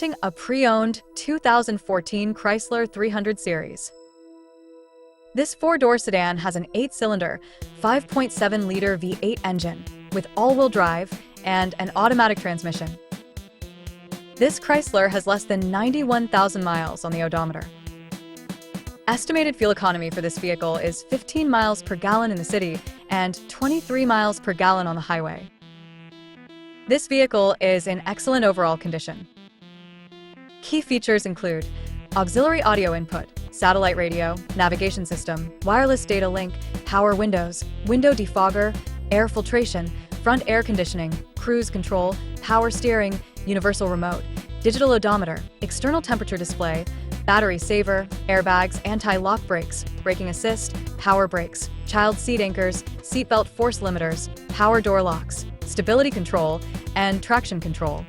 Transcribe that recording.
Presenting a pre-owned 2014 Chrysler 300 Series. This four-door sedan has an 8-cylinder, 5.7-liter V8 engine with all-wheel drive and an automatic transmission. This Chrysler has less than 91,000 miles on the odometer. Estimated fuel economy for this vehicle is 15 miles per gallon in the city and 23 miles per gallon on the highway. This vehicle is in excellent overall condition. Key features include auxiliary audio input, satellite radio, navigation system, wireless data link, power windows, window defogger, air filtration, front air conditioning, cruise control, power steering, universal remote, digital odometer, external temperature display, battery saver, airbags, anti-lock brakes, braking assist, power brakes, child seat anchors, seatbelt force limiters, power door locks, stability control, and traction control.